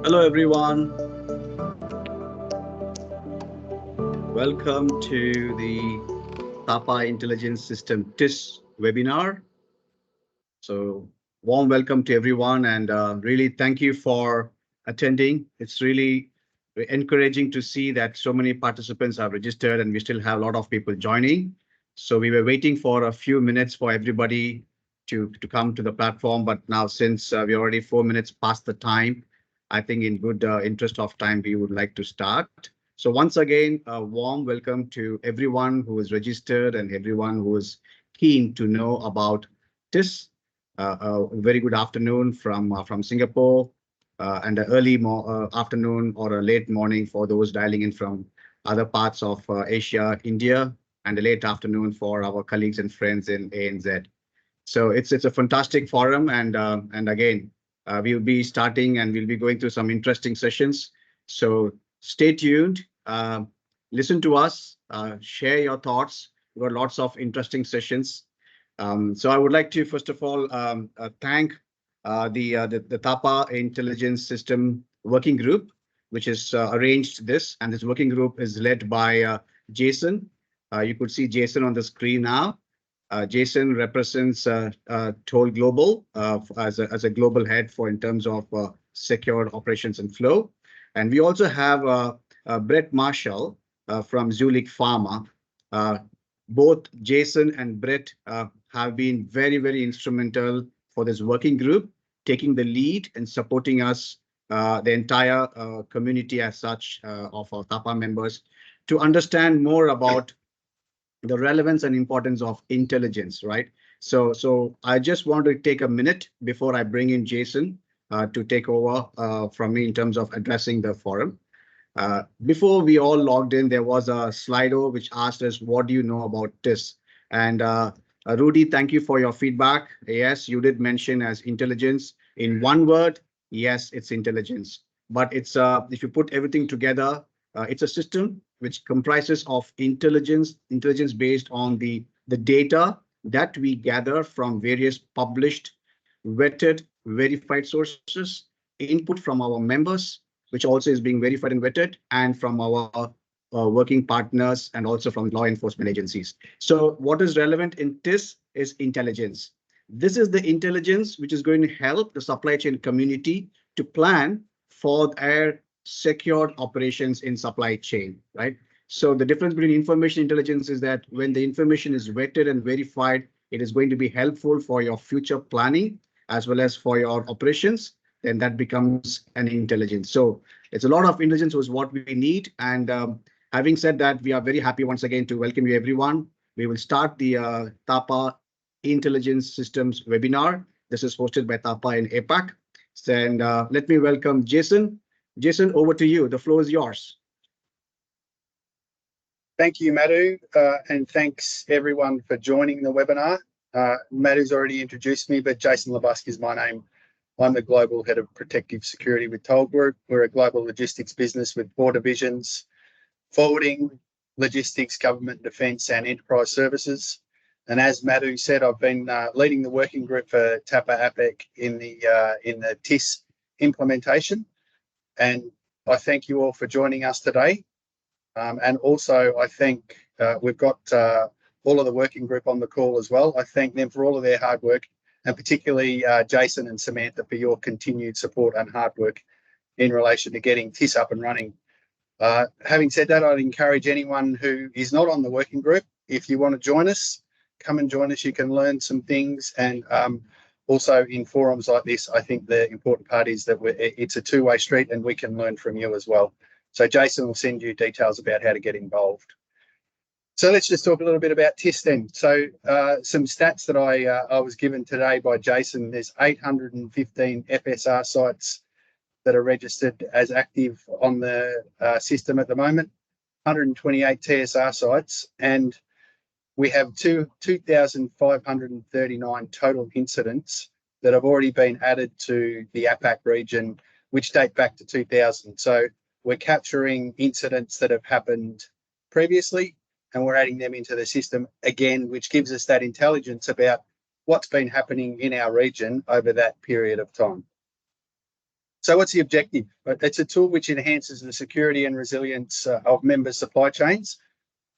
Hello everyone, welcome to the TAPA Intelligence System TIS webinar. So warm welcome to everyone and really thank you for attending. It's really encouraging to see that so many participants have registered and we still have a lot of people joining. So we were waiting for a few minutes for everybody to come to the platform, but now since we're already 4 minutes past the time, I think in good interest of time, we would like to start. So once again, a warm welcome to everyone who is registered and everyone who is keen to know about TIS. A very good afternoon from Singapore and an early afternoon or a late morning for those dialing in from other parts of Asia, India, and a late afternoon for our colleagues and friends in ANZ. So it's a fantastic forum, and again, we'll be starting and we'll be going through some interesting sessions. So stay tuned, listen to us, share your thoughts. We've got lots of interesting sessions. So I would like to first of all thank the TAPA Intelligence System Working Group, which has arranged this, and this working group is led by Jason. You could see Jason on the screen now. Jason represents Toll Global as a global head for in terms of secure operations and flow. And we also have Brett Marshall from Zulik Pharma. Both Jason and Brett have been very, very instrumental for this working group, taking the lead and supporting us, the entire community as such of our TAPA members, to understand more about the relevance and importance of intelligence, right? So I just want to take a minute before I bring in Jason to take over from me in terms of addressing the forum. Before we all logged in, there was a Slido which asked us, what do you know about TIS? And Rudy, thank you for your feedback. Yes, you did mention as intelligence. In one word, yes, it's intelligence. But it's if you put everything together, it's a system which comprises of intelligence based on the data that we gather from various published, vetted, verified sources, input from our members, which also is being verified and vetted, and from our working partners and also from law enforcement agencies. So what is relevant in TIS is intelligence. This is the intelligence which is going to help the supply chain community to plan for their secured operations in supply chain, right? So the difference between information intelligence is that when the information is vetted and verified, it is going to be helpful for your future planning as well as for your operations, then that becomes an intelligence. So it's a lot of intelligence was what we need. And having said that, we are very happy once again to welcome you everyone. We will start the TAPA Intelligence Systems webinar. This is hosted by TAPA in APAC. And let me welcome Jason. Jason, over to you. The floor is yours. Thank you, Madhu, and thanks everyone for joining the webinar. Madhu's already introduced me, but Jason Labusk is my name. I'm the Global Head of Protective Security with Toll Group. We're a global logistics business with 4 divisions: forwarding, logistics, government, defence and enterprise services. And as Madhu said, I've been leading the working group for TAPA APAC in the TIS implementation. And I thank you all for joining us today. And also I think we've got all of the working group on the call as well. I thank them for all of their hard work, and particularly Jason and Samantha for your continued support and hard work in relation to getting TIS up and running. Having said that, I'd encourage anyone who is not on the working group, if you want to join us, come and join us. You can learn some things. And also in forums like this, I think the important part is that it's a two-way street and we can learn from you as well. So Jason will send you details about how to get involved. So let's just talk a little bit about TIS then. So some stats that I was given today by Jason. There's 815 FSR sites that are registered as active on the system at the moment, 128 TSR sites, and we have 2,539 total incidents that have already been added to the APAC region, which date back to 2000. So we're capturing incidents that have happened previously and we're adding them into the system again, which gives us that intelligence about what's been happening in our region over that period of time. So what's the objective? It's a tool which enhances the security and resilience of members' supply chains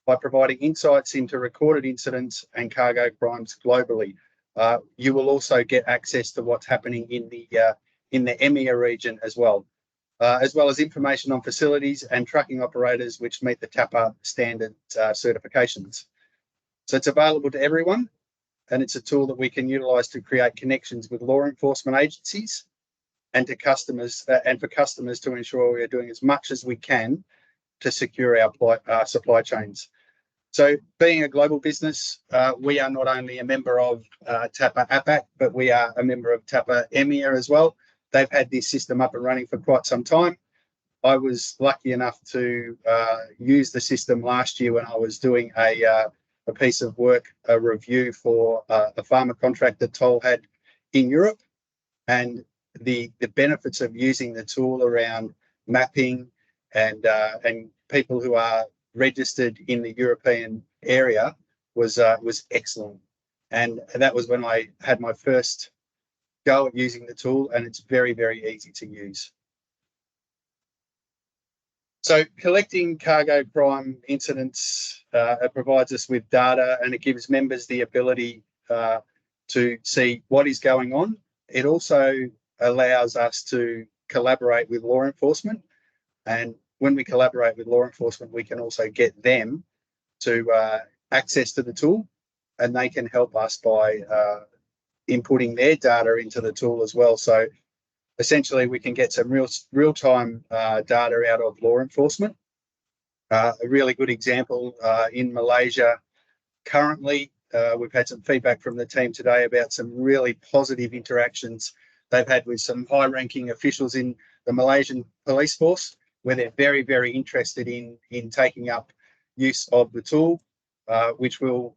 by providing insights into recorded incidents and cargo crimes globally. You will also get access to what's happening in the EMEA region as well as information on facilities and trucking operators which meet the TAPA standard certifications. So it's available to everyone, and it's a tool that we can utilise to create connections with law enforcement agencies and to customers, and for customers to ensure we are doing as much as we can to secure our supply chains. So being a global business, we are not only a member of TAPA APAC, but we are a member of TAPA EMEA as well. They've had this system up and running for quite some time. I was lucky enough to use the system last year when I was doing a piece of work, a review for a pharma contract that Toll had in Europe, and the benefits of using the tool around mapping and people who are registered in the European area was excellent. And that was when I had my first go at using the tool, and it's very, very easy to use. So collecting cargo crime incidents, it provides us with data, and it gives members the ability to see what is going on. It also allows us to collaborate with law enforcement, and when we collaborate with law enforcement, we can also get them to access to the tool, and they can help us by inputting their data into the tool as well. So essentially, we can get some real-time data out of law enforcement. A really good example in Malaysia currently, we've had some feedback from the team today about some really positive interactions they've had with some high-ranking officials in the Malaysian police force, where they're very, very interested in taking up use of the tool, which will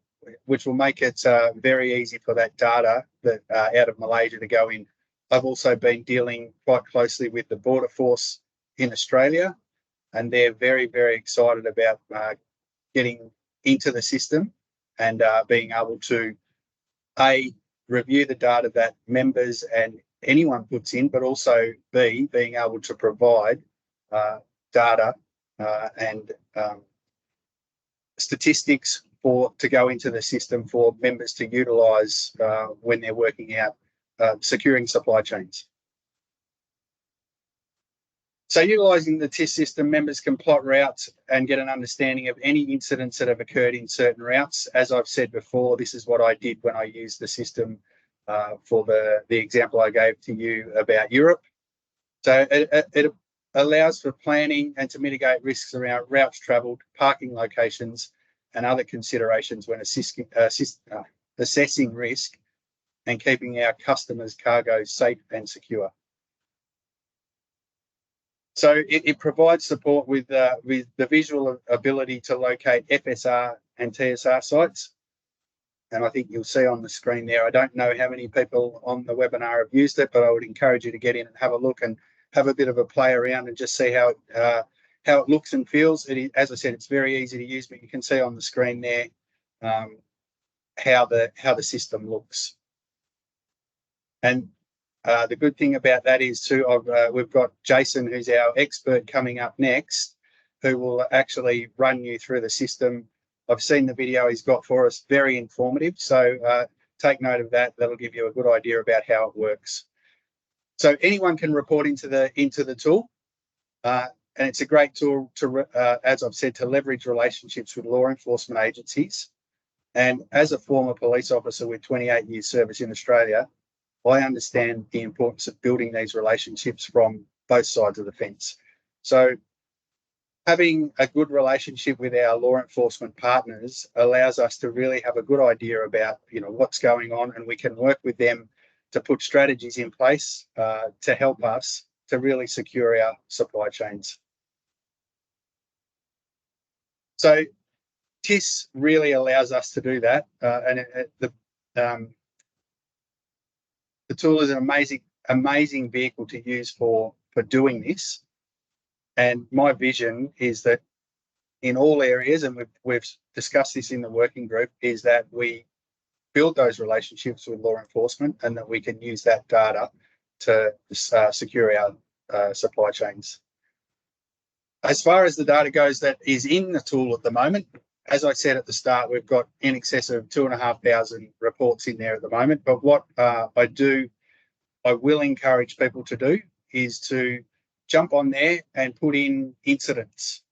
make it very easy for that data that out of Malaysia to go in. I've also been dealing quite closely with the Border Force in Australia, and they're very, very excited about getting into the system and being able to review the data that members and anyone puts in, but also being able to provide data and statistics to go into the system for members to utilise when they're working out securing supply chains. So utilising the TIS system, members can plot routes and get an understanding of any incidents that have occurred in certain routes. As I've said before, this is what I did when I used the system for the example I gave to you about Europe. So it allows for planning and to mitigate risks around routes travelled, parking locations, and other considerations when assessing risk and keeping our customers' cargo safe and secure. So it provides support with the visual ability to locate FSR and TSR sites. And I think you'll see on the screen there, I don't know how many people on the webinar have used it, but I would encourage you to get in and have a look and have a bit of a play around and just see how it looks and feels. As I said, it's very easy to use, but you can see on the screen there how the system looks. And the good thing about that is too, we've got Jason, who's our expert, coming up next, who will actually run you through the system. I've seen the video he's got for us, very informative. So take note of that. That'll give you a good idea about how it works. So anyone can report into the tool, and it's a great tool to, as I've said, to leverage relationships with law enforcement agencies. And as a former police officer with 28 years service in Australia, I understand the importance of building these relationships from both sides of the fence. So having a good relationship with our law enforcement partners allows us to really have a good idea about, what's going on, and we can work with them to put strategies in place to help us to really secure our supply chains. So TIS really allows us to do that, and the tool is an amazing vehicle to use for doing this. And my vision is that in all areas, and we've discussed this in the working group, is that we build those relationships with law enforcement and that we can use that data to secure supply chains. As far as the data goes that is in the tool at the moment, as I said at the start, we've got in excess of 2,500 reports in there at the moment. But what I will encourage people to do is to jump on there and put in incidents.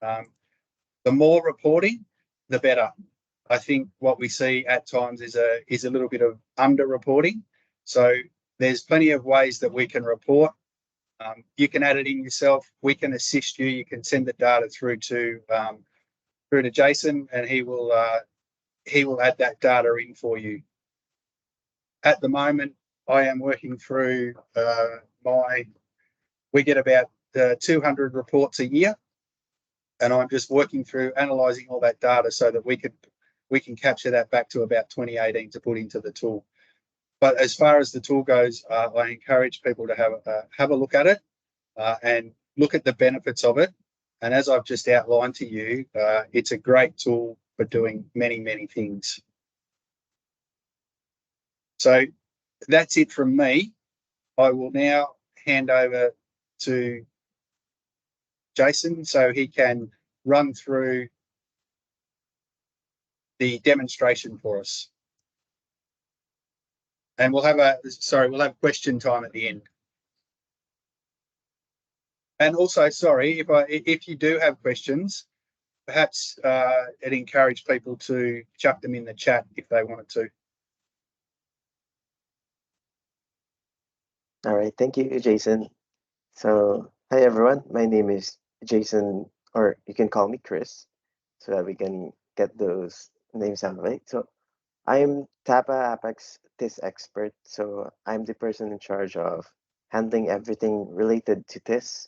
The more reporting, the better. I think what we see at times is a little bit of under-reporting. So there's plenty of ways that we can report. You can add it in yourself. We can assist you. You can send the data through to Jason, and he will add that data in for you. At the moment, I am working through we get about 200 reports a year, and I'm just working through analysing all that data so that we can capture that back to about 2018 to put into the tool. But as far as the tool goes, I encourage people to have a look at it and look at the benefits of it. And as I've just outlined to you, it's a great tool for doing many, many things. So that's it from me. I will now hand over to Jason so he can run through the demonstration for us. And we'll have question time at the end. And also, sorry, if you do have questions, perhaps it encourage people to chuck them in the chat if they wanted to. All right, thank you, Jason. So, hi everyone, my name is Jason, or you can call me Chris, so that we can get those names out of the way. So, I'm TAPA APAC's TIS expert, so I'm the person in charge of handling everything related to TIS,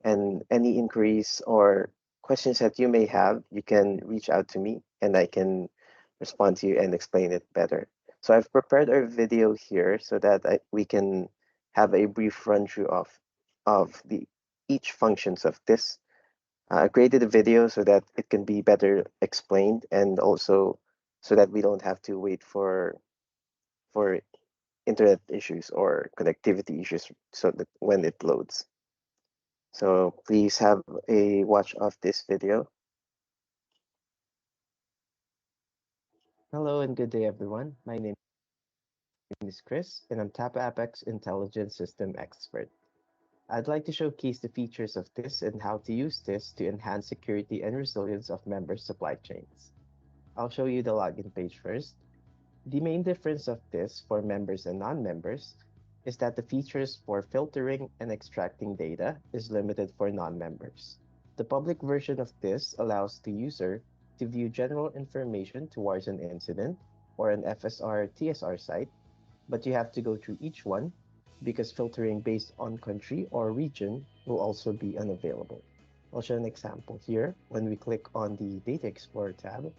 and any inquiries or questions that you may have, you can reach out to me and I can respond to you and explain it better. So I've prepared our video here so that we can have a brief run through of the each functions of this. I created a video so that it can be better explained, and also so that we don't have to wait for internet issues or connectivity issues so that when it loads. So please have a watch of this video. Hello and good day everyone. My name is Chris and I'm TAPA APAC's Intelligence System expert. I'd like to showcase the features of this and how to use this to enhance security and resilience of member supply chains. I'll show you the login page first. The main difference of this for members and non-members is that the features for filtering and extracting data is limited for non-members. The public version of this allows the user to view general information towards an incident or an FSR TSR site, but you have to go through each one because filtering based on country or region will also be unavailable. I'll show an example here. When we click on the Data Explorer tab,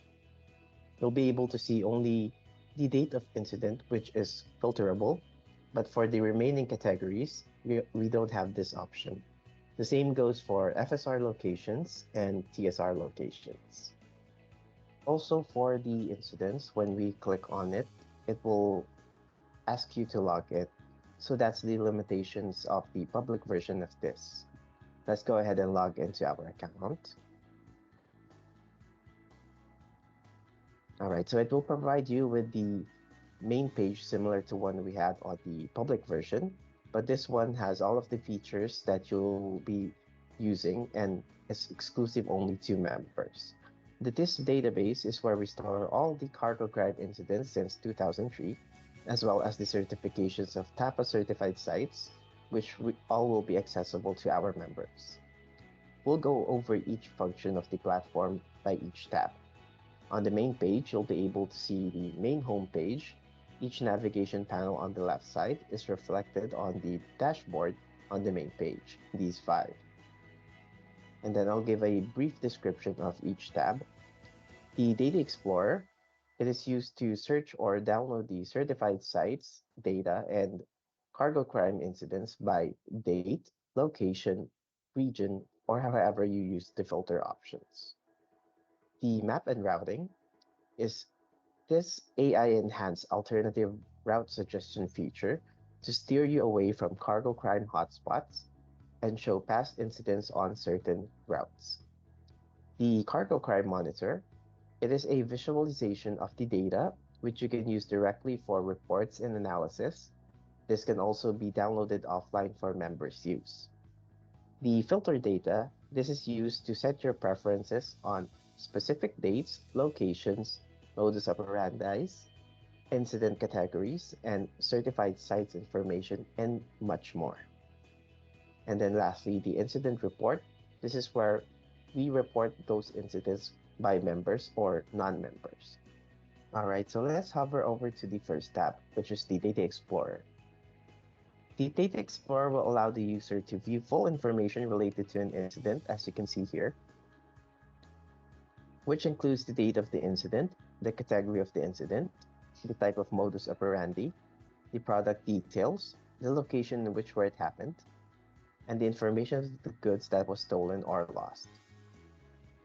you'll be able to see only the date of incident, which is filterable, but for the remaining categories, we don't have this option. The same goes for FSR locations and TSR locations. Also for the incidents, when we click on it, it will ask you to log it. So that's the limitations of the public version of this. Let's go ahead and log into our account. All right, so it will provide you with the main page similar to one we had on the public version, but this one has all of the features that you'll be using and is exclusive only to members. The TIS database is where we store all the cargo crime incidents since 2003, as well as the certifications of TAPA certified sites, which all will be accessible to our members. We'll go over each function of the platform by each tab. On the main page, you'll be able to see the main home page. Each navigation panel on the left side is reflected on the dashboard on the main page, these five. And then I'll give a brief description of each tab. The Data Explorer, it is used to search or download the certified sites, data, and cargo crime incidents by date, location, region, or however you use the filter options. The map and routing is this AI-enhanced alternative route suggestion feature to steer you away from cargo crime hotspots and show past incidents on certain routes. The Cargo Crime Monitor, it is a visualization of the data which you can use directly for reports and analysis. This can also be downloaded offline for members' use. The filter data, this is used to set your preferences on specific dates, locations, modus operandi, incident categories, and certified sites information, and much more. And then lastly, the incident report. This is where we report those incidents by members or non-members. All right, so let's hover over to the first tab, which is the Data Explorer. The Data Explorer will allow the user to view full information related to an incident, as you can see here, which includes the date of the incident, the category of the incident, the type of modus operandi, the product details, the location in which where it happened, and the information of the goods that was stolen or lost.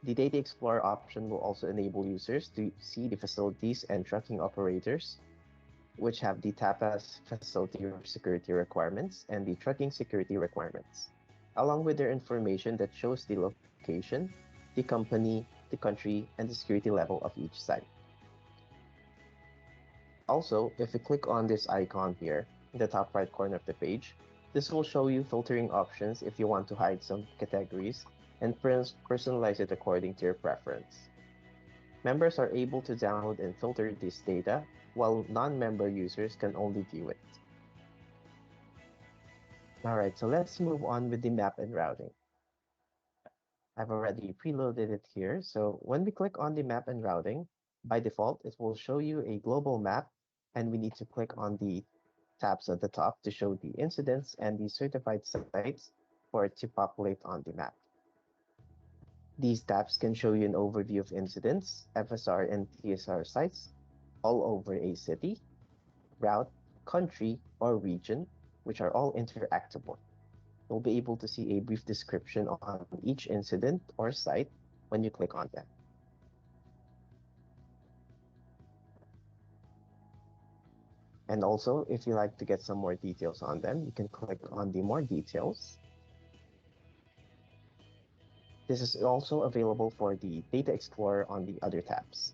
The Data Explorer option will also enable users to see the facilities and trucking operators, which have the TAPA's facility security requirements and the trucking security requirements, along with their information that shows the location, the company, the country, and the security level of each site. Also, if you click on this icon here in the top right corner of the page, this will show you filtering options if you want to hide some categories and personalize it according to your preference. Members are able to download and filter this data, while non-member users can only view it. Alright, so let's move on with the map and routing. I've already preloaded it here, so when we click on the map and routing, by default, it will show you a global map, and we need to click on the tabs at the top to show the incidents and the certified sites for it to populate on the map. These tabs can show you an overview of incidents, FSR and TSR sites all over a city, route, country, or region, which are all interactable. You'll be able to see a brief description on each incident or site when you click on them. And also, if you like to get some more details on them, you can click on the More Details. This is also available for the Data Explorer on the other tabs.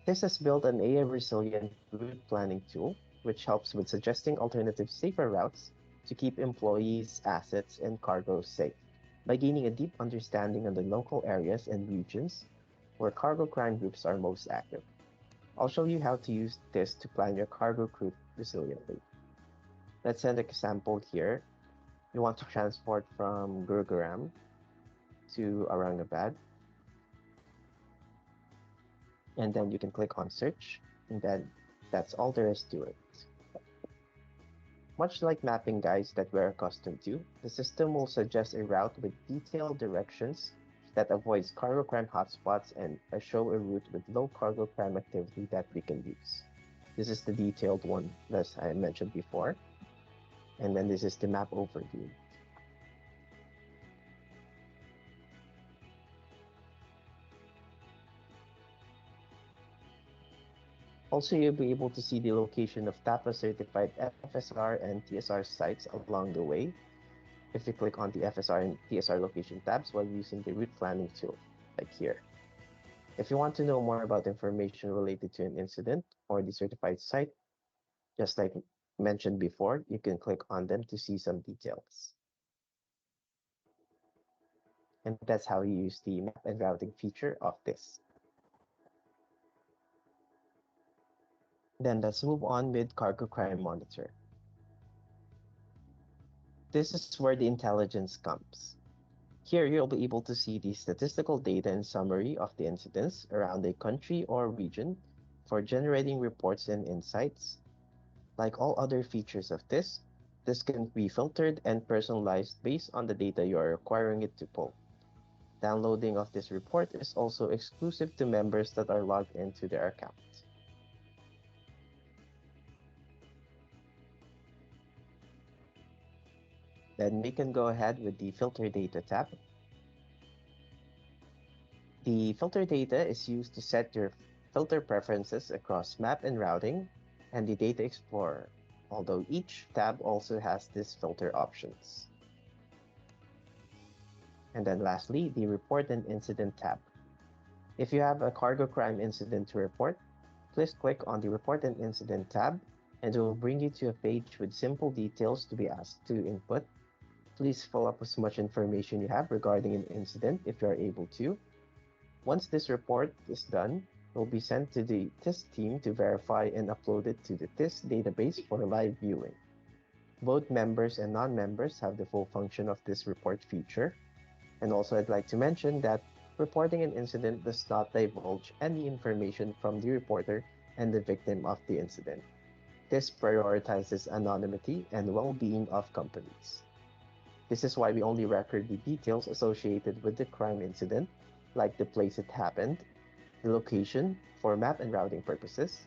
This has built an AI resilient route planning tool, which helps with suggesting alternative safer routes to keep employees, assets, and cargo safe by gaining a deep understanding of the local areas and regions where cargo crime groups are most active. I'll show you how to use this to plan your cargo route resiliently. Let's send an example here. You want to transport from Gurugram to Aurangabad, and then you can click on search, and then that's all there is to it. Much like mapping guides that we're accustomed to, the system will suggest a route with detailed directions that avoids cargo crime hotspots and show a route with low cargo crime activity that we can use. This is the detailed one, as I mentioned before. And then this is the map overview. Also, you'll be able to see the location of TAPA certified FSR and TSR sites along the way if you click on the FSR and TSR location tabs while using the route planning tool, like here. If you want to know more about information related to an incident or the certified site, just like mentioned before, you can click on them to see some details. And that's how you use the map and routing feature of this. Then let's move on with Cargo Crime Monitor. This is where the intelligence comes. Here, you'll be able to see the statistical data and summary of the incidents around a country or region for generating reports and insights. Like all other features of this can be filtered and personalized based on the data you are requiring it to pull. Downloading of this report is also exclusive to members that are logged into their account. Then we can go ahead with the Filter Data tab. The filter data is used to set your filter preferences across map and routing and the Data Explorer. although each tab also has these filter options. And then lastly, the Report an Incident tab. If you have a cargo crime incident to report, please click on the Report an Incident tab, and it will bring you to a page with simple details to be asked to input. Please fill up as much information you have regarding an incident if you are able to. Once this report is done, it will be sent to the TIS team to verify and upload it to the TIS database for live viewing. Both members and non-members have the full function of this report feature. And also, I'd like to mention that reporting an incident does not divulge any information from the reporter and the victim of the incident. This prioritizes anonymity and well-being of companies. This is why we only record the details associated with the crime incident, like the place it happened, the location for map and routing purposes,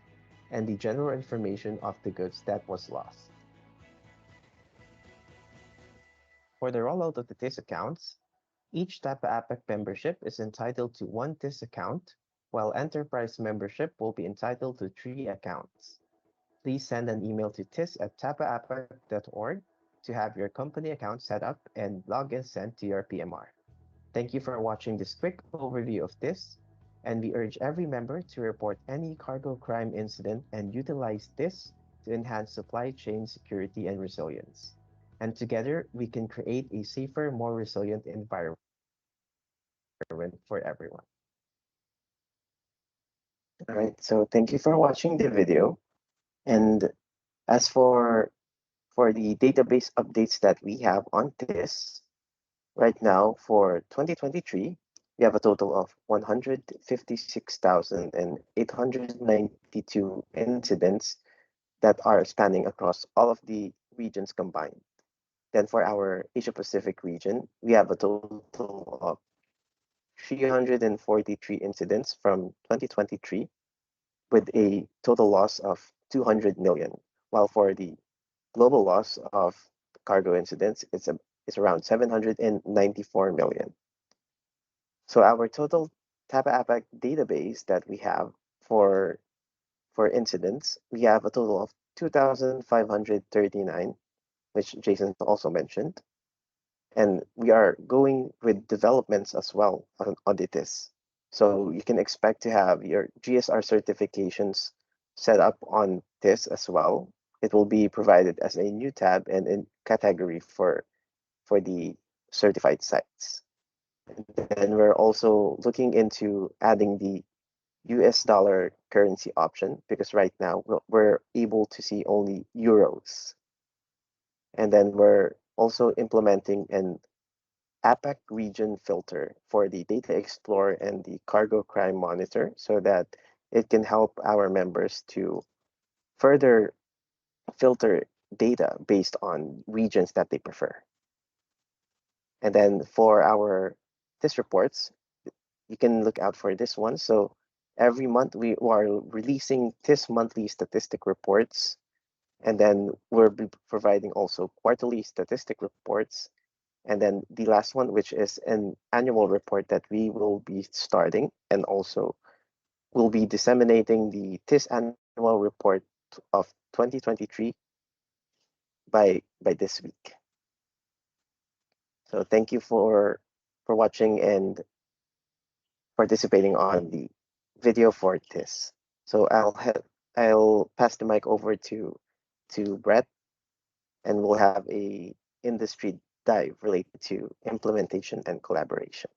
and the general information of the goods that was lost. For the rollout of the TIS accounts, each TAPA APAC membership is entitled to one TIS account, while enterprise membership will be entitled to 3 accounts. Please send an email to tis@tapaapac.org to have your company account set up and login sent to your PMR. Thank you for watching this quick overview of TIS, and we urge every member to report any cargo crime incident and utilize TIS to enhance supply chain security and resilience. And together, we can create a safer, more resilient environment for everyone. All right, so thank you for watching the video. And as for the database updates that we have on TIS, right now for 2023, we have a total of 156,892 incidents that are spanning across all of the regions combined. Then for our Asia Pacific region, we have a total of 343 incidents from 2023 with a total loss of 200 million, while for the global loss of cargo incidents, it's around 794 million. So our total TAPA APAC database that we have for incidents, we have a total of 2,539, which Jason also mentioned. And we are going with developments as well on this. So you can expect to have your GSR certifications set up on this as well. It will be provided as a new tab and in category for the certified sites. And then we're also looking into adding the US dollar currency option because right now we're able to see only euros. And then we're also implementing an APAC region filter for the Data Explorer and the Cargo Crime Monitor so that it can help our members to further filter data based on regions that they prefer. And then for our TIS reports, you can look out for this one. So every month we are releasing TIS monthly statistic reports, and then we'll be providing also quarterly statistic reports. And then the last one, which is an annual report that we will be starting, and also we'll be disseminating the TIS annual report of 2023 by this week. So thank you for watching and participating on the video for TIS. So I'll pass the mic over to Brett, and we'll have a industry dive related to implementation and collaboration.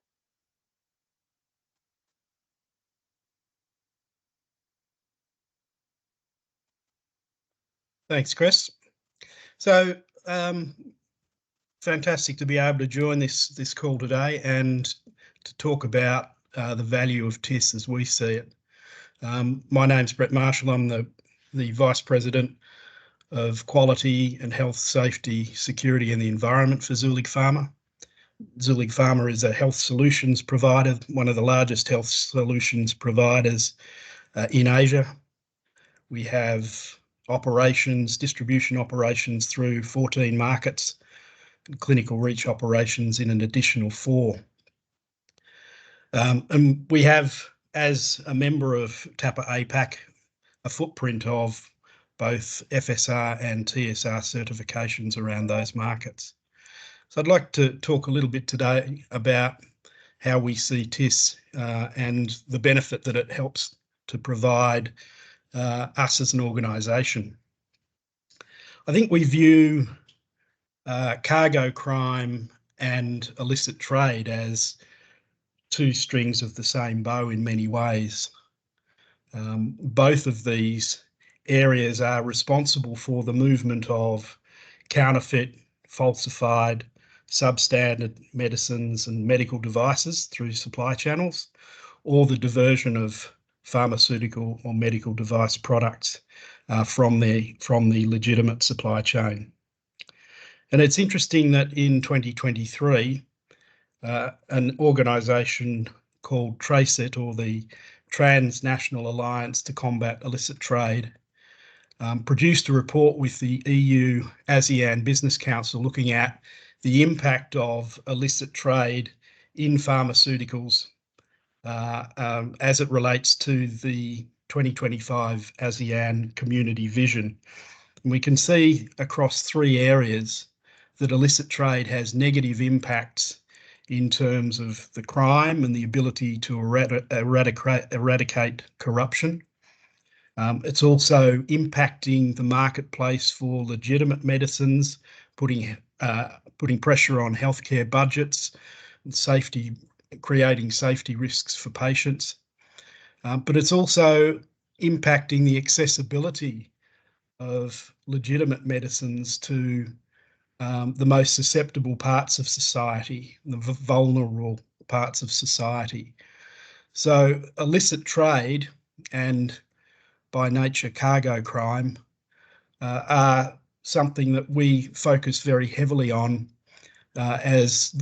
Thanks, Chris. So fantastic to be able to join this call today and to talk about the value of TIS as we see it. My name's Brett Marshall. I'm the Vice President of Quality and Health, Safety, Security and the Environment for Zulig Pharma. Zulig Pharma is a health solutions provider, one of the largest health solutions providers in Asia. We have distribution operations through 14 markets, and clinical reach operations in an additional 4. And we have, as a member of TAPA APAC, a footprint of both FSR and TSR certifications around those markets. So I'd like to talk a little bit today about how we see TIS and the benefit that it helps to provide us as an organisation. I think we view cargo crime and illicit trade as two strings of the same bow in many ways. Both of these areas are responsible for the movement of counterfeit, falsified, substandard medicines and medical devices through supply channels, or the diversion of pharmaceutical or medical device products from the legitimate supply chain. And it's interesting that in 2023, an organisation called TRACET, or the Transnational Alliance to Combat Illicit Trade, produced a report with the EU ASEAN Business Council looking at the impact of illicit trade in pharmaceuticals as it relates to the 2025 ASEAN Community Vision. And we can see across three areas that illicit trade has negative impacts in terms of the crime and the ability to eradicate corruption. It's also impacting the marketplace for legitimate medicines, putting pressure on healthcare budgets, and creating safety risks for patients. But it's also impacting the accessibility of legitimate medicines to the most susceptible parts of society, the vulnerable parts of society. So illicit trade and by nature cargo crime are something that we focus very heavily on as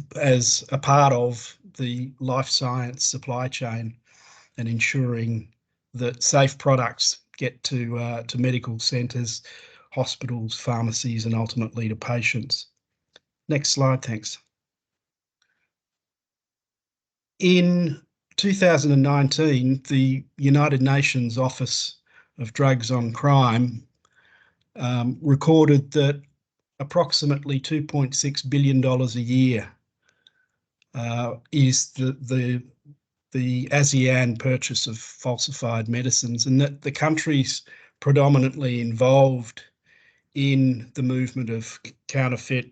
a part of the life science supply chain and ensuring that safe products get to medical centres, hospitals, pharmacies, and ultimately to patients. Next slide, thanks. In 2019, the United Nations Office of Drugs on Crime recorded that approximately $2.6 billion a year is the ASEAN purchase of falsified medicines, and that the countries predominantly involved in the movement of counterfeit,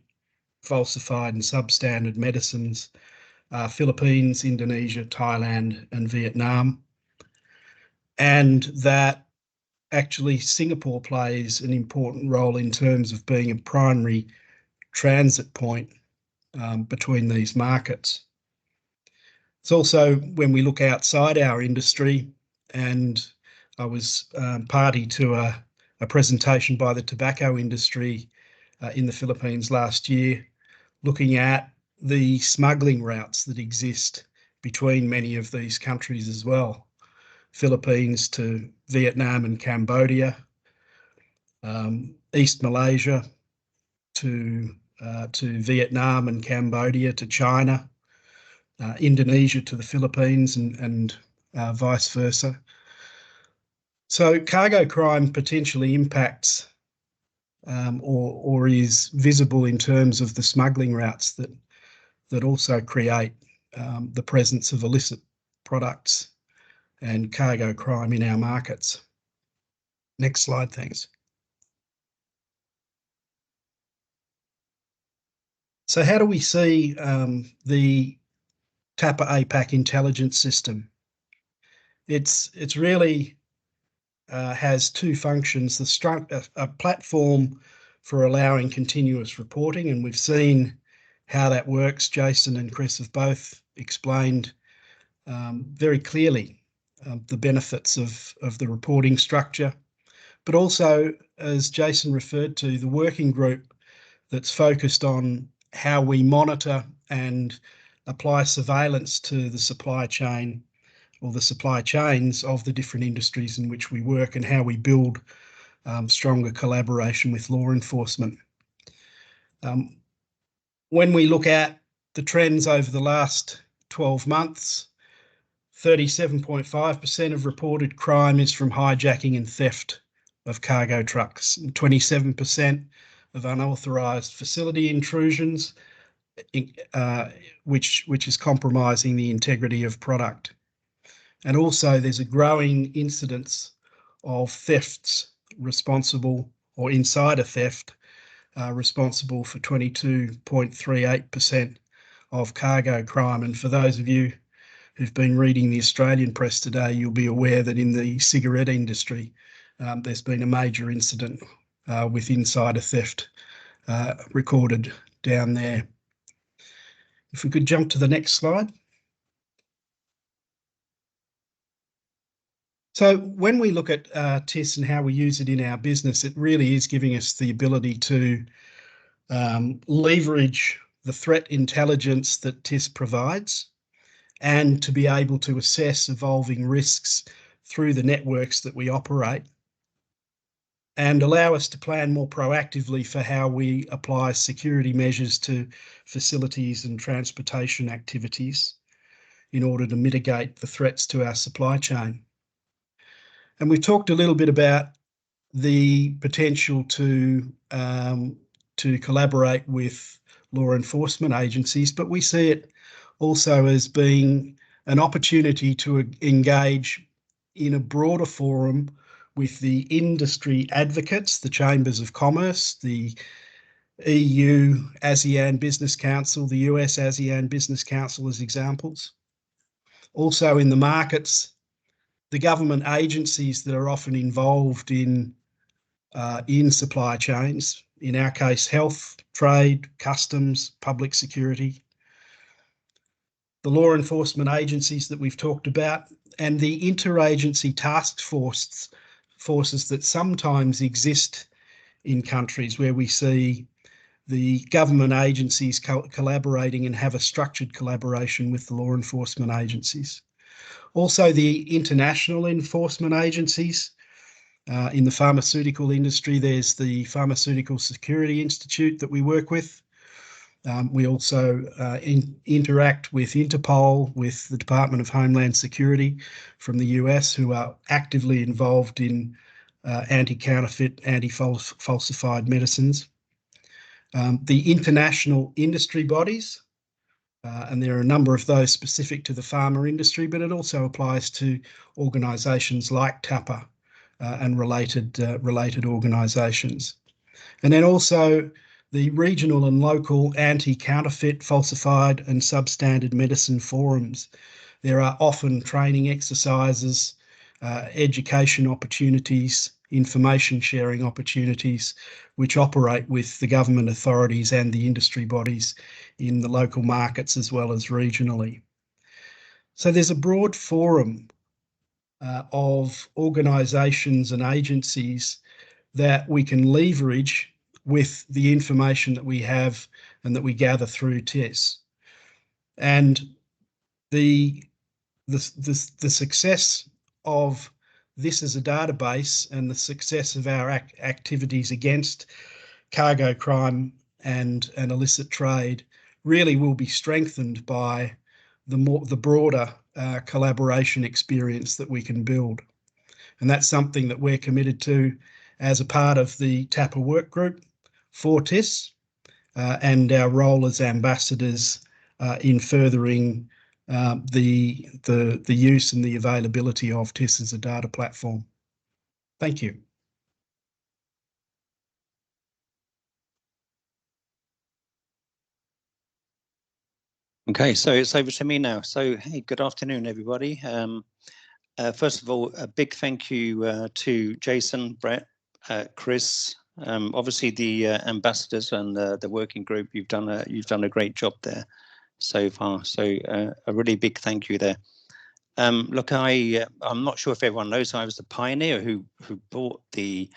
falsified and substandard medicines are Philippines, Indonesia, Thailand and Vietnam, and that actually Singapore plays an important role in terms of being a primary transit point between these markets. It's also, when we look outside our industry, and I was party to a presentation by the tobacco industry in the Philippines last year, looking at the smuggling routes that exist between many of these countries as well. Philippines to Vietnam and Cambodia, East Malaysia to Vietnam and Cambodia to China, Indonesia to the Philippines and vice versa. So cargo crime potentially impacts or is visible in terms of the smuggling routes that also create the presence of illicit products and cargo crime in our markets. Next slide, thanks. So how do we see the TAPA APAC Intelligence System? It's really has two functions: a platform for allowing continuous reporting, and we've seen how that works. Jason and Chris have both explained very clearly the benefits of the reporting structure, but also, as Jason referred to, the working group that's focused on how we monitor and apply surveillance to the supply chain or the supply chains of the different industries in which we work, and how we build stronger collaboration with law enforcement. When we look at the trends over the last 12 months, 37.5% of reported crime is from hijacking and theft of cargo trucks, 27% of unauthorised facility intrusions, which is compromising the integrity of product. And also there's a growing incidence of thefts responsible, or insider theft, responsible for 22.38% of cargo crime. And for those of you who've been reading the Australian press today, you'll be aware that in the cigarette industry, there's been a major incident with insider theft recorded down there. If we could jump to the next slide. So when we look at TIS and how we use it in our business, it really is giving us the ability to leverage the threat intelligence that TIS provides, and to be able to assess evolving risks through the networks that we operate, and allow us to plan more proactively for how we apply security measures to facilities and transportation activities in order to mitigate the threats to our supply chain. And we've talked a little bit about the potential to collaborate with law enforcement agencies, but we see it also as being an opportunity to engage in a broader forum with the industry advocates, the Chambers of Commerce, the EU ASEAN Business Council, the US ASEAN Business Council as examples. Also in the markets, the government agencies that are often involved in supply chains, in our case, health, trade, customs, public security, the law enforcement agencies that we've talked about, and the interagency task forces that sometimes exist in countries where we see the government agencies collaborating and have a structured collaboration with the law enforcement agencies. Also, the international enforcement agencies. In the pharmaceutical industry, there's the Pharmaceutical Security Institute that we work with. We also interact with Interpol, with the Department of Homeland Security from the US, who are actively involved in anti-counterfeit, anti-falsified medicines. The international industry bodies, and there are a number of those specific to the pharma industry, but it also applies to organisations like TAPA and related organisations. And then also the regional and local anti-counterfeit, falsified and substandard medicine forums. There are often training exercises, education opportunities, information sharing opportunities, which operate with the government authorities and the industry bodies in the local markets as well as regionally. So there's a broad forum of organisations and agencies that we can leverage with the information that we have and that we gather through TIS. And the success of this as a database and the success of our activities against cargo crime and illicit trade really will be strengthened by the broader collaboration experience that we can build. And that's something that we're committed to as a part of the TAPA work group for TIS and our role as ambassadors in furthering the use and the availability of TIS as a data platform. Thank you. Okay, so it's over to me now. So, hey, good afternoon, everybody. First of all, a big thank you to Jason, Brett, Chris, obviously the ambassadors and the working group. You've done a great job there so far. So a really big thank you there. Look, I'm not sure if everyone knows, I was the pioneer who brought the.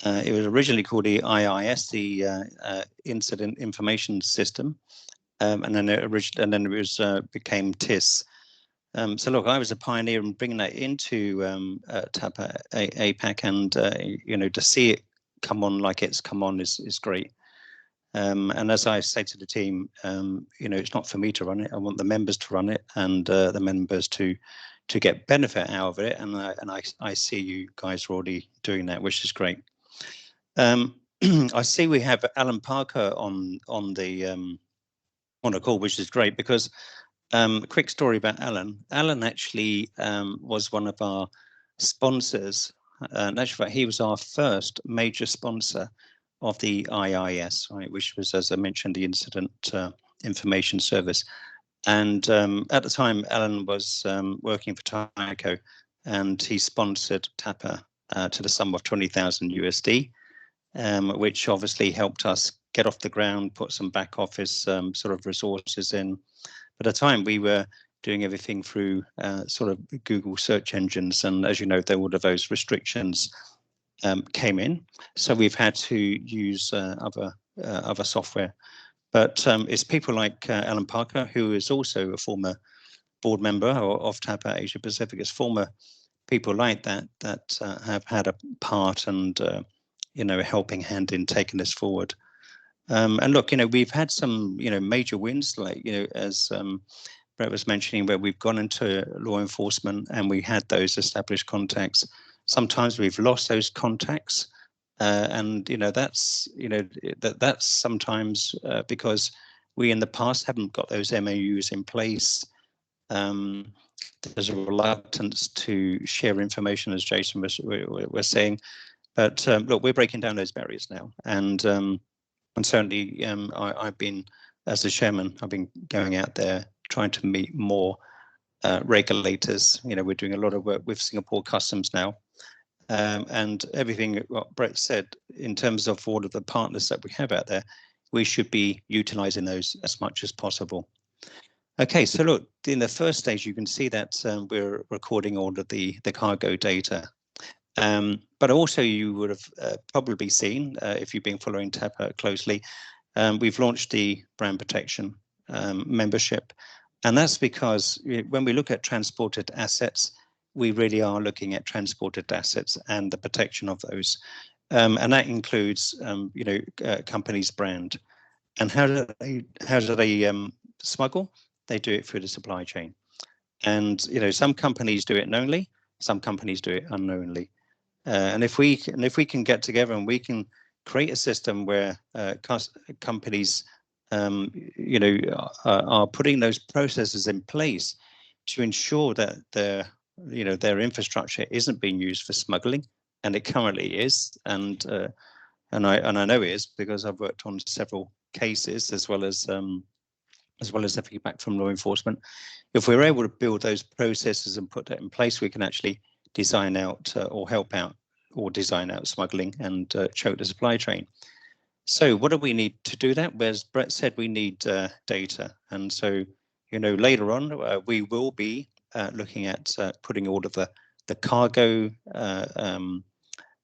It was originally called the IIS, the Incident Information System. And then it became TIS. So look, I was a pioneer in bringing that into TAPA APAC, and to see it come on like it's come on is great. And as I say to the team, it's not for me to run it. I want the members to run it, and the members to, to get benefit out of it, and I see you guys are already doing that, which is great. I see we have Alan Parker on the call, which is great, because a quick story about Alan. Alan actually was one of our sponsors. In actual fact, he was our first major sponsor of the IIS, right, which was, as I mentioned, the Incident Information Service. And at the time, Alan was working for Tyco, and he sponsored TAPA to the sum of 20,000 USD, which obviously helped us get off the ground, put some back office sort of resources in. At the time, we were doing everything through sort of Google search engines, and as you know, all of those restrictions came in, so we've had to use other software. But it's people like Alan Parker, who is also a former board member of TAPA Asia Pacific. It's former people like that have had a part and a helping hand in taking this forward. And look, we've had some major wins, like as Brett was mentioning, where we've gone into law enforcement and we had those established contacts. Sometimes we've lost those contacts, and that's that's sometimes because we in the past haven't got those MOUs in place. There's a reluctance to share information, as Jason was saying. But look, we're breaking down those barriers now, and certainly I've been, as the chairman, I've been going out there trying to meet more regulators. We're doing a lot of work with Singapore Customs now, and everything what Brett said in terms of all of the partners that we have out there, we should be utilizing those as much as possible. Okay, so look, in the first stage, you can see that we're recording all of the cargo data. But also you would have probably seen, if you've been following TAPA closely, we've launched the brand protection membership. And that's because when we look at transported assets, we really are looking at transported assets and the protection of those. And that includes, company's brand. And how do they smuggle? They do it through the supply chain. And, some companies do it knowingly, some companies do it unknowingly. And if we can get together and we can create a system where companies, are putting those processes in place to ensure that their infrastructure isn't being used for smuggling, and it currently is, and I know it is because I've worked on several cases as well as the feedback from law enforcement. If we're able to build those processes and put that in place, we can actually design out or help out or design out smuggling and choke the supply chain. So what do we need to do that? As Brett said, we need data. And so, later on, we will be looking at putting all of the cargo, the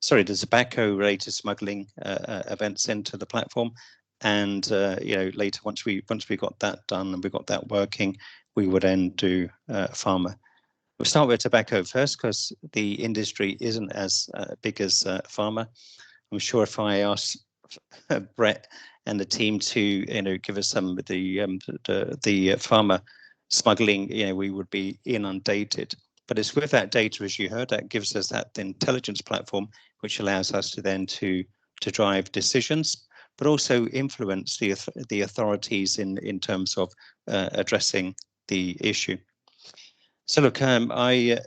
tobacco-related smuggling events into the platform. And later, once we got that done and we got that working, we would then do pharma. We'll start with tobacco first because the industry isn't as big as pharma. I'm sure if I ask Brett and the team to give us some of the pharma smuggling, we would be inundated. But it's with that data, as you heard, that gives us that intelligence platform, which allows us to then to drive decisions, but also influence the authorities in terms of addressing the issue. So look, I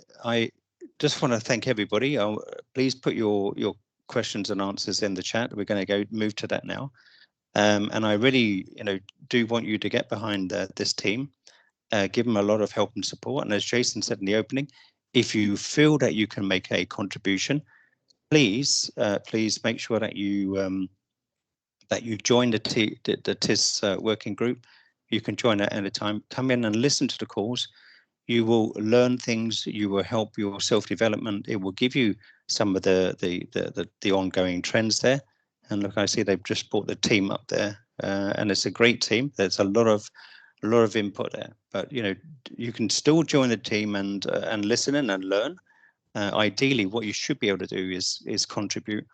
just want to thank everybody. Please put your questions and answers in the chat. We're going to move to that now. And I really, do want you to get behind this team, give them a lot of help and support. And as Jason said in the opening, if you feel that you can make a contribution, please make sure that you join the TIS working group. You can join at any time. Come in and listen to the calls. You will learn things. You will help your self-development. It will give you some of the ongoing trends there. And look, I see they've just brought the team up there, and it's a great team. There's a lot of input there. But you can still join the team and listen in and learn. Ideally, what you should be able to do is contribute,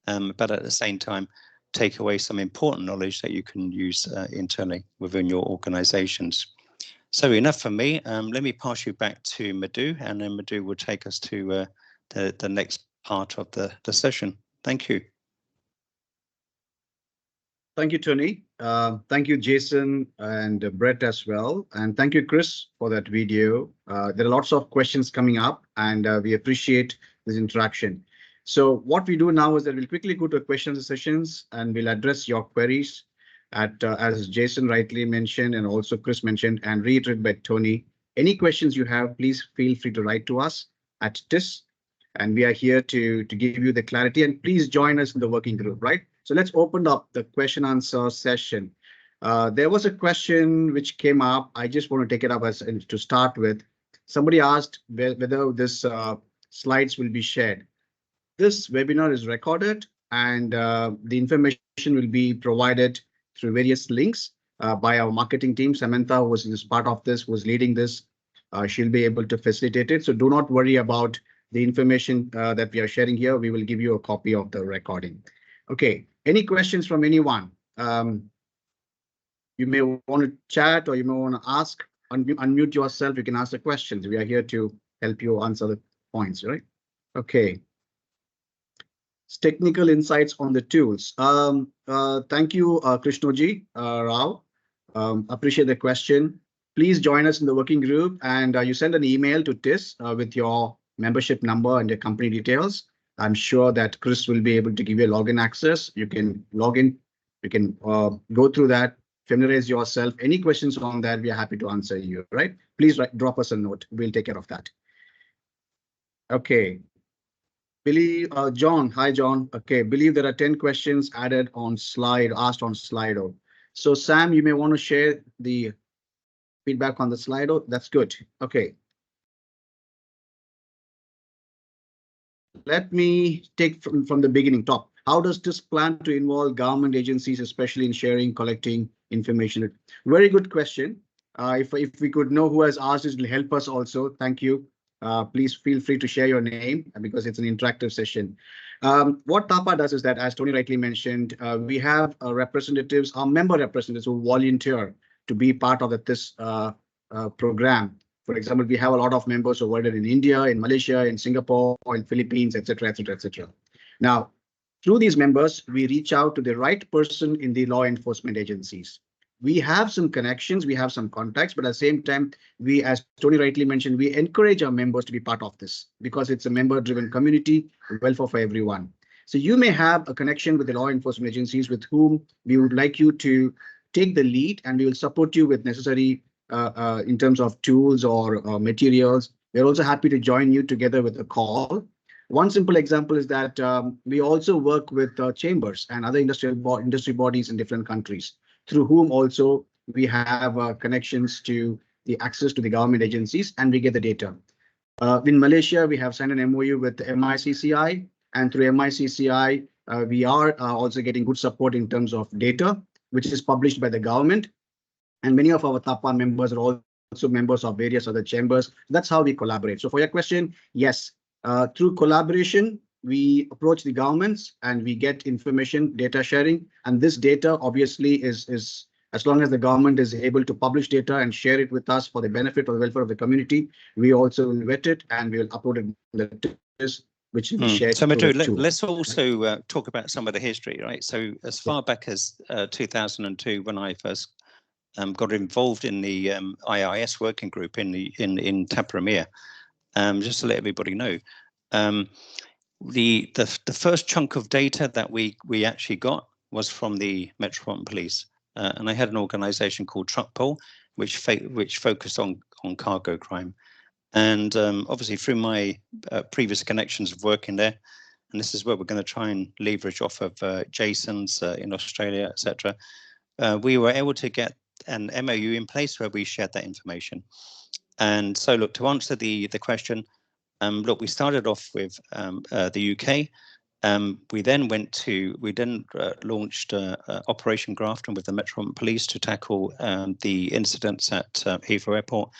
but at the same time, take away some important knowledge that you can use internally within your organizations. So enough from me. Let me pass you back to Madhu, and then Madhu will take us to the next part of the session. Thank you. Thank you, Tony. Thank you, Jason and Brett as well. And thank you, Chris, for that video. There are lots of questions coming up, and we appreciate this interaction. So what we do now is that we'll quickly go to questions sessions, and we'll address your queries at, as Jason rightly mentioned, and also Chris mentioned, and reiterated by Tony. Any questions you have, please feel free to write to us at TIS, and we are here to give you the clarity. And please join us in the working group, right? So let's open up the question answer session. There was a question which came up. I just want to take it up as to start with. Somebody asked whether this slides will be shared. This webinar is recorded, and the information will be provided through various links by our marketing team. Samantha, who was part of this, was leading this. She'll be able to facilitate it. So do not worry about the information that we are sharing here. We will give you a copy of the recording. Okay, any questions from anyone? You may want to chat, or you may want to ask. Unmute yourself. You can ask the questions. We are here to help you answer the points, right? Okay. Technical insights on the tools. Thank you, Krishnoji Rao. Appreciate the question. Please join us in the working group, and you send an email to TIS with your membership number and your company details. I'm sure that Chris will be able to give you a login access. You can log in. You can go through that, familiarize yourself. Any questions on that, we are happy to answer you, right? Please drop us a note. We'll take care of that. Okay. John, hi, John. Okay, believe there are 10 questions added on asked on Slido. So Sam, you may want to share the feedback on the Slido. That's good. Okay. Let me take from the beginning top. How does this plan to involve government agencies, especially in sharing, collecting information? Very good question. If we could know who has asked this, will help us also. Thank you. Please feel free to share your name because it's an interactive session. What TAPA does is that, as Tony rightly mentioned, we have representatives, our member representatives who volunteer to be part of this program. For example, we have a lot of members who are in India, in Malaysia, in Singapore, in Philippines, etc., etc., etc. Now, through these members, we reach out to the right person in the law enforcement agencies. We have some connections, we have some contacts, but at the same time, we, as Tony rightly mentioned, we encourage our members to be part of this because it's a member-driven community, welfare for everyone. So you may have a connection with the law enforcement agencies with whom we would like you to take the lead, and we will support you with necessary in terms of tools or materials. We're also happy to join you together with a call. One simple example is that we also work with chambers and other industry bodies in different countries, through whom also we have connections to the access to the government agencies, and we get the data. In Malaysia, we have signed an MOU with MICCI, and through MICCI, we are also getting good support in terms of data, which is published by the government. And many of our TAPA members are also members of various other chambers. That's how we collaborate. So for your question, yes, through collaboration, we approach the governments and we get information, data sharing. And this data obviously is as long as the government is able to publish data and share it with us for the benefit or the welfare of the community, we also will vet it and we will upload it in the TIS, which will be shared. So Madhu, let's also talk about some of the history, right? So as far back as 2002, when I first got involved in the IIS working group in TAPA EMEA, just to let everybody know, the first chunk of data that we actually got was from the Metropolitan Police, and I had an organisation called Truckpol, which focused on cargo crime, and obviously through my previous connections of working there, and this is where we're going to try and leverage off of Jason's in Australia, etc. We were able to get an MOU in place where we shared that information. And so, look, to answer the question, look, we started off with the UK. We then launched Operation Grafton with the Metropolitan Police to tackle the incidents at Heathrow Airport.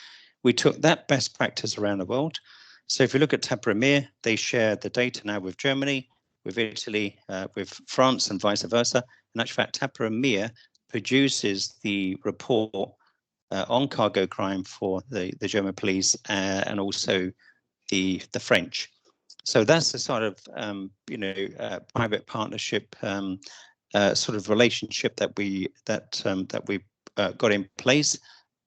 We took that best practice around the world. So if you look at TAPA EMEA, they share the data now with Germany, with Italy, with France, and vice versa. In actual fact, TAPA EMEA produces the report on cargo crime for the German police and also the French. So that's the sort of private partnership sort of relationship that we got in place,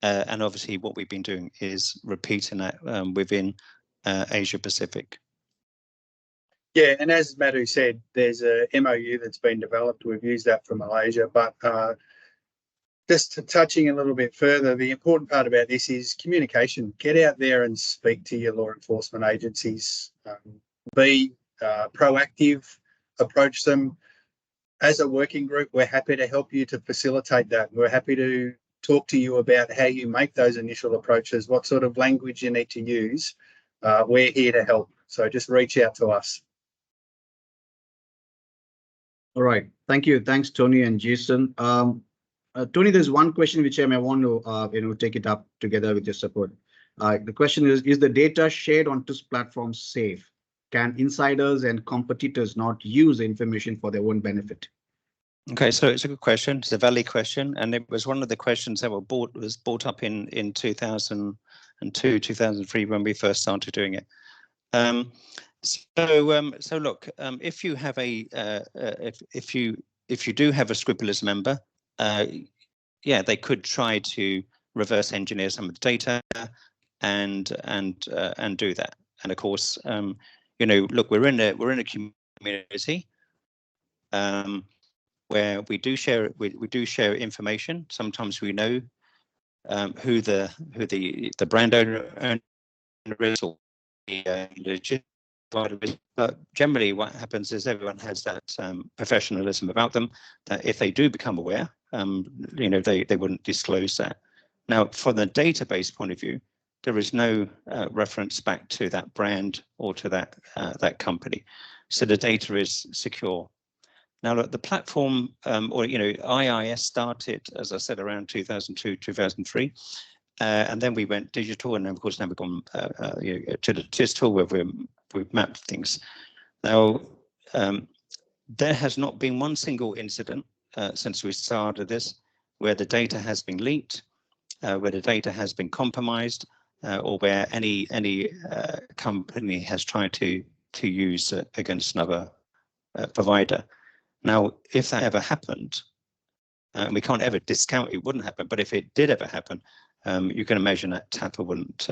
and obviously what we've been doing is repeating that within Asia Pacific. Yeah, and as Madhu said, there's a MOU that's been developed. We've used that for Malaysia, but just touching a little bit further, the important part about this is communication. Get out there and speak to your law enforcement agencies. Be proactive, approach them. As a working group, we're happy to help you to facilitate that. We're happy to talk to you about how you make those initial approaches, what sort of language you need to use. We're here to help. So just reach out to us. All right. Thank you. Thanks, Tony and Jason. Tony, there's one question which I may want to take it up together with your support. The question is the data shared on TIS platforms safe? Can insiders and competitors not use information for their own benefit? Okay, so it's a good question. It's a valid question, and it was one of the questions that was brought up in 2002, 2003 when we first started doing it. So look, if you have if you do have a scrupulous member, yeah, they could try to reverse engineer some of the data and do that. And of course, look, we're in a community where we do share information. Sometimes we know who the brand owner is or the legit provider is. But generally, what happens is everyone has that professionalism about them. That if they do become aware, they wouldn't disclose that. Now, from the database point of view, there is no reference back to that brand or to that company, so the data is secure. Now, look, the platform, IIS started, as I said, around 2002, 2003, and then we went digital, and then of course now we've gone to the TIS tool where we've mapped things. Now, there has not been one single incident since we started this where the data has been leaked, where the data has been compromised, or where any company has tried to use against another provider. Now, if that ever happened, and we can't ever discount it wouldn't happen, but if it did ever happen, you can imagine that TAPA wouldn't,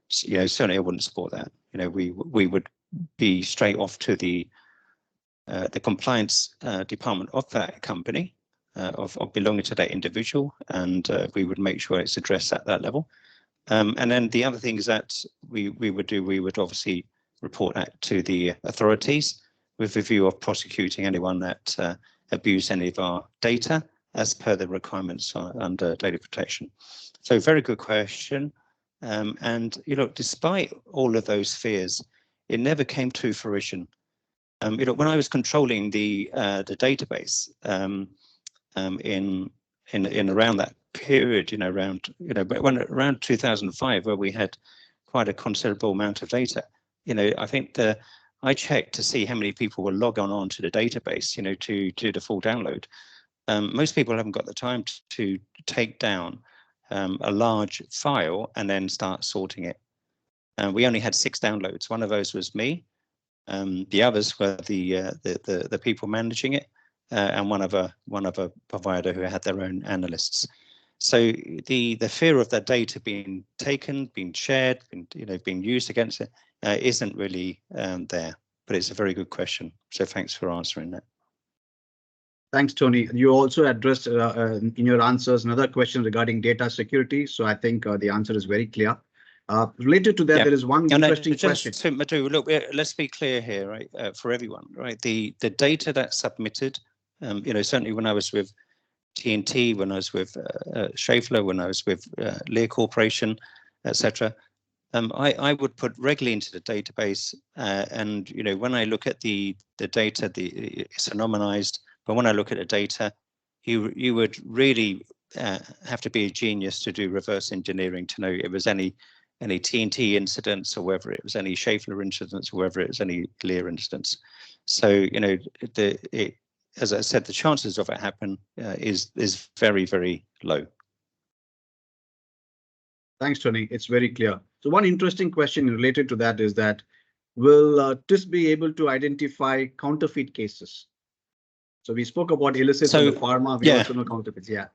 certainly I wouldn't support that. We would be straight off to the compliance department of that company, of belonging to that individual, and we would make sure it's addressed at that level. And then the other things that we would do, we would obviously report that to the authorities with a view of prosecuting anyone that abused any of our data as per the requirements under data protection. So very good question. And despite all of those fears, it never came to fruition. When I was controlling the database in around that period, around 2005, where we had quite a considerable amount of data, I think I checked to see how many people were logging on to the database, to the full download. Most people haven't got the time to take down a large file and then start sorting it. We only had 6 downloads. One of those was me. The others were the people managing it, and one of a provider who had their own analysts. So the fear of that data being taken, being shared, being used against it isn't really there. But it's a very good question. So thanks for answering that. Thanks, Tony. You also addressed in your answers another question regarding data security. So I think the answer is very clear. Related to that, there is one interesting question. Madhu, look, let's be clear here, right, for everyone, right? The data that's submitted, certainly when I was with TNT, when I was with Schaeffler, when I was with Lear Corporation, etc., I would put regularly into the database, and when I look at the data, it's anonymized. But when I look at the data, you would really have to be a genius to do reverse engineering to know if it was any TNT incidents, or whether it was any Schaeffler incidents, or whether it was any Lear incidents. So as I said, the chances of it happen is very, very low. Thanks, Tony. It's very clear. So one interesting question related to that is that will TIS be able to identify counterfeit cases? So we spoke about illicits in the pharma. We also know counterfeits. Yeah.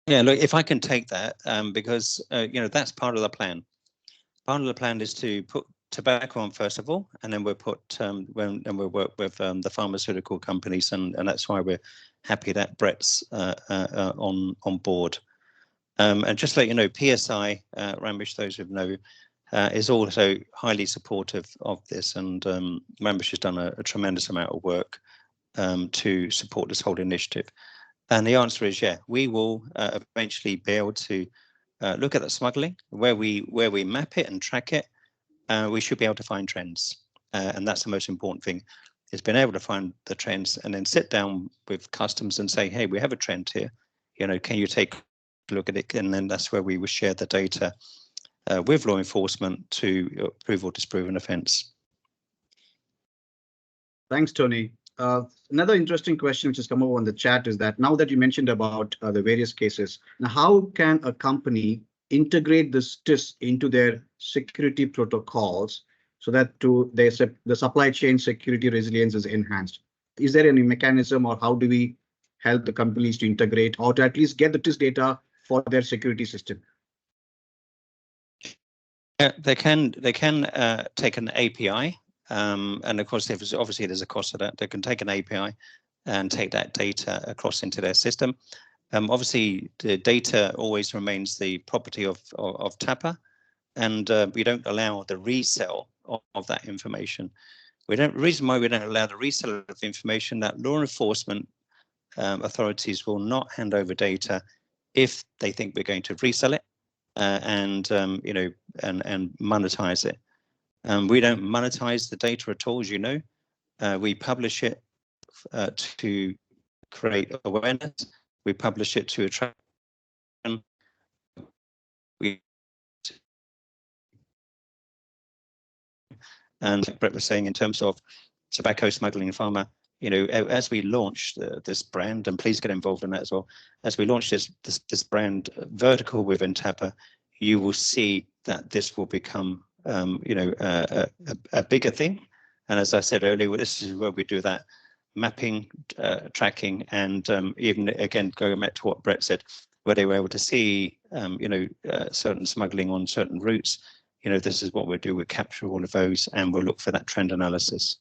Yeah. Look, if I can take that, because that's part of the plan. Part of the plan is to put tobacco on first of all, and then we'll put we'll work with the pharmaceutical companies, and that's why we're happy that Brett's on board. And just to let you know, PSI, Ramesh, those who know, is also highly supportive of this, and Ramesh has done a tremendous amount of work to support this whole initiative. And the answer is, yeah, we will eventually be able to look at the smuggling where we map it and track it. We should be able to find trends, and that's the most important thing. Is being able to find the trends and then sit down with customs and say, hey, we have a trend here. Can you take a look at it? And then that's where we will share the data with law enforcement to prove or disprove an offence. Thanks, Tony. Another interesting question which has come up on the chat is that now that you mentioned about the various cases, now how can a company integrate this TIS into their security protocols so that the supply chain security resilience is enhanced? Is there any mechanism, or how do we help the companies to integrate or to at least get the TIS data for their security system? They can take an API. And of course, obviously there's a cost of that. They can take an API and take that data across into their system. Obviously, the data always remains the property of TAPA, and we don't allow the resale of that information. The reason why we don't allow the resale of information, that law enforcement authorities will not hand over data if they think we're going to resell it and monetize it. We don't monetize the data at all, as you know. We publish it to create awareness. We publish it to attract. And like Brett was saying, in terms of tobacco smuggling in pharma, as we launch this brand, and please get involved in that as well. As we launch this brand vertical within TAPA, you will see that this will become a bigger thing. And as I said earlier, this is where we do that mapping, tracking, and even again going back to what Brett said, where they were able to see certain smuggling on certain routes. This is what we'll do. We'll capture all of those, and we'll look for that trend analysis.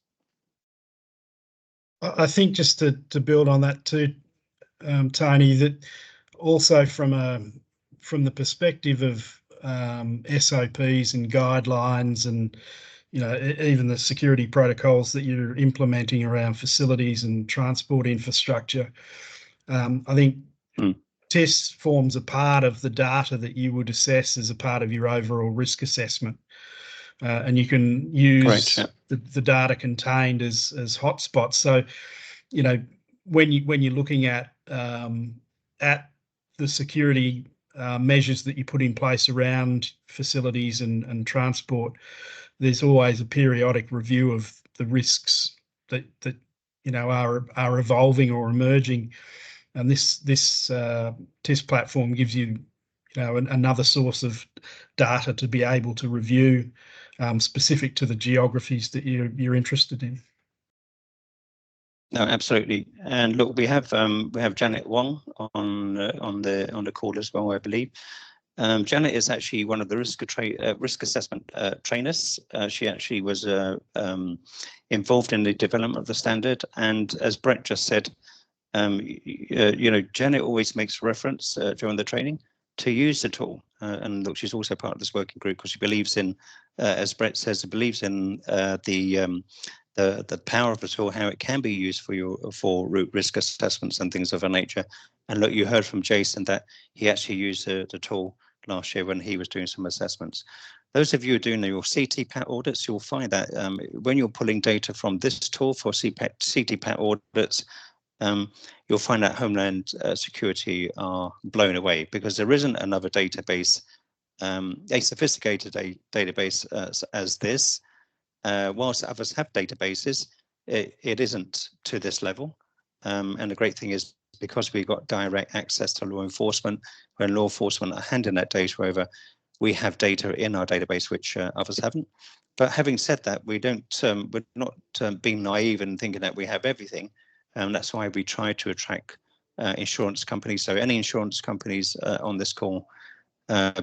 I think just to build on that too, Tony, that also from the perspective of SOPs and guidelines, and even the security protocols that you're implementing around facilities and transport infrastructure, I think TIS forms a part of the data that you would assess as a part of your overall risk assessment, and you can use the data contained as hotspots. So, when you're looking at the security measures that you put in place around facilities and transport, there's always a periodic review of the risks that are evolving or emerging, and this TIS platform gives you another source of data to be able to review specific to the geographies that you're interested in. No, absolutely. And look, we have Janet Wong on the call as well, I believe. Janet is actually one of the risk assessment trainers. She actually was involved in the development of the standard, and as Brett just said, Janet always makes reference during the training to use the tool. And look, she's also part of this working group because she believes in, as Brett says, believes in the power of the tool, how it can be used for root risk assessments and things of that nature. And look, you heard from Jason that he actually used the tool last year when he was doing some assessments. Those of you who are doing your CTPAT audits, you'll find that when you're pulling data from this tool for CTPAT audits, you'll find that Homeland Security are blown away because there isn't another database, a sophisticated database as this. Whilst others have databases, it isn't to this level. And the great thing is, because we've got direct access to law enforcement, when law enforcement are handing that data over, we have data in our database which others haven't. But having said that, we're not being naive and thinking that we have everything. That's why we try to attract insurance companies. So any insurance companies on this call,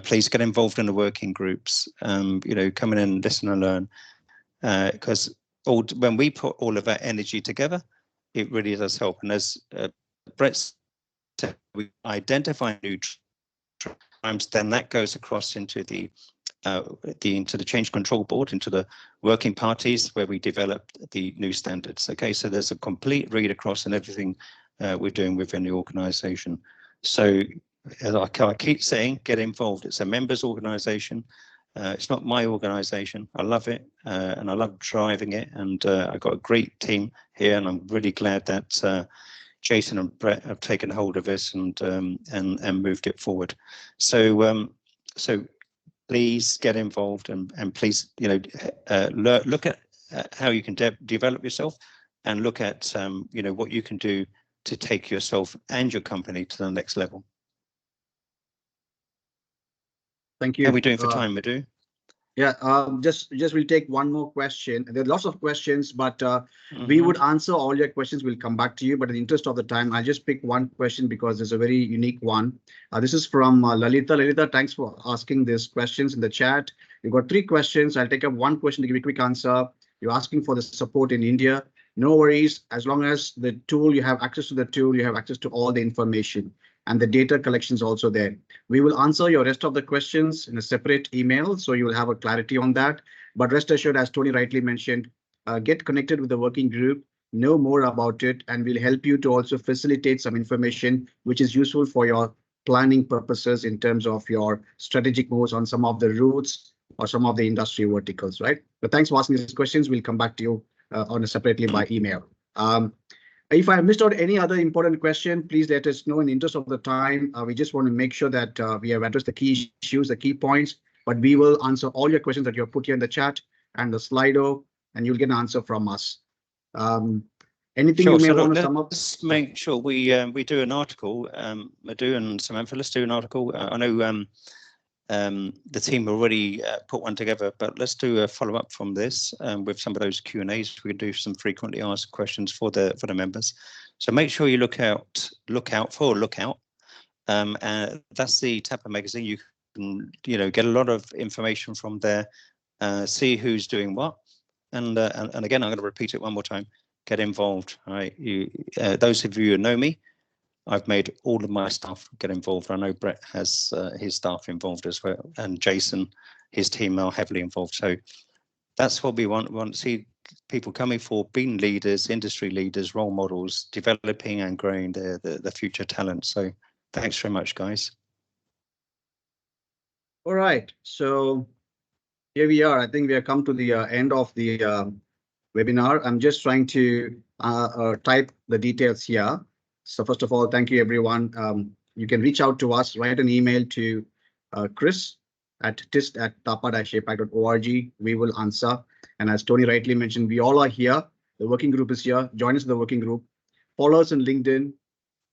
please get involved in the working groups. Come in and listen and learn, because when we put all of our energy together, it really does help. And as Brett said, we identify new trends, then that goes across into the change control board, into the working parties where we develop the new standards. Okay, so there's a complete read across and everything we're doing within the organization. So as I keep saying, get involved. It's a members organization. It's not my organization. I love it and I love driving it. And I've got a great team here, and I'm really glad that Jason and Brett have taken hold of this and moved it forward. So please get involved and please look at how you can develop yourself, and look at what you can do to take yourself and your company to the next level. Thank you. How are we doing for time, Madhu? Yeah, just we'll take one more question. There are lots of questions, but we would answer all your questions. We'll come back to you, but in the interest of the time, I'll just pick one question because it's a very unique one. This is from Lalita. Lalita, thanks for asking these questions in the chat. You've got 3 questions. I'll take up one question to give you a quick answer. You're asking for the support in India. No worries. As long as the tool, you have access to the tool, you have access to all the information, and the data collection is also there. We will answer your rest of the questions in a separate email, so you will have a clarity on that. But rest assured, as Tony rightly mentioned, get connected with the working group, know more about it, and we'll help you to also facilitate some information which is useful for your planning purposes in terms of your strategic moves on some of the routes or some of the industry verticals, right? But thanks for asking these questions. We'll come back to you separately by email. If I missed out any other important question, please let us know in the interest of the time. We just want to make sure that we have addressed the key issues, the key points, but we will answer all your questions that you have put here in the chat and the Slido, and you'll get an answer from us. Anything you may want to sum up? Let's make sure we do an article, Madhu and Samantha, let's do an article. I know the team already put one together, but let's do a follow-up from this with some of those Q&As. We can do some frequently asked questions for the members. So make sure you look out. That's the TAPA magazine. You can get a lot of information from there, see who's doing what, and again, I'm going to repeat it one more time. Get involved. All right, those of you who know me, I've made all of my staff get involved. I know Brett has his staff involved as well, and Jason, his team are heavily involved. So that's what we want. We want to see people coming forward, being leaders, industry leaders, role models, developing and growing the future talent. So thanks very much, guys. All right, so here we are. I think we have come to the end of the webinar. I'm just trying to type the details here. So first of all, thank you, everyone. You can reach out to us, write an email to Chris at tist@tapa-apac.org. We will answer. And as Tony rightly mentioned, we all are here. The working group is here. Join us in the working group. Follow us on LinkedIn.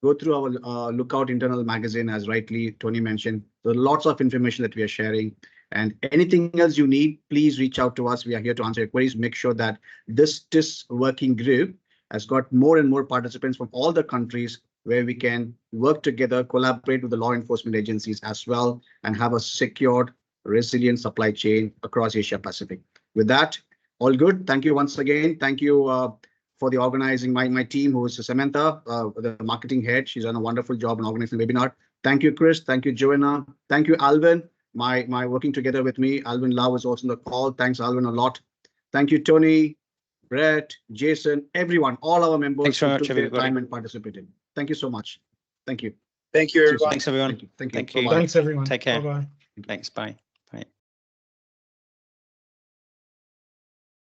Go through our Lookout internal magazine, as rightly Tony mentioned. There are lots of information that we are sharing. And anything else you need, please reach out to us. We are here to answer your queries. Make sure that this TIS working group has got more and more participants from all the countries where we can work together, collaborate with the law enforcement agencies as well, and have a secured, resilient supply chain across Asia Pacific. With that, all good. Thank you once again. Thank you for the organizing, my team, who is Samantha, the marketing head. She's done a wonderful job in organizing the webinar. Thank you, Chris. Thank you, Joanna. Thank you, Alvin, my working together with me. Alvin Lau is also on the call. Thanks, Alvin, a lot. Thank you, Tony, Brett, Jason, everyone, all our members who took their time and participated. Thank you so much. Thank you. Thank you, everyone. Thanks, everyone. Thank you. Thank you. Thanks, everyone. Take care. Bye-bye. Thanks. Bye.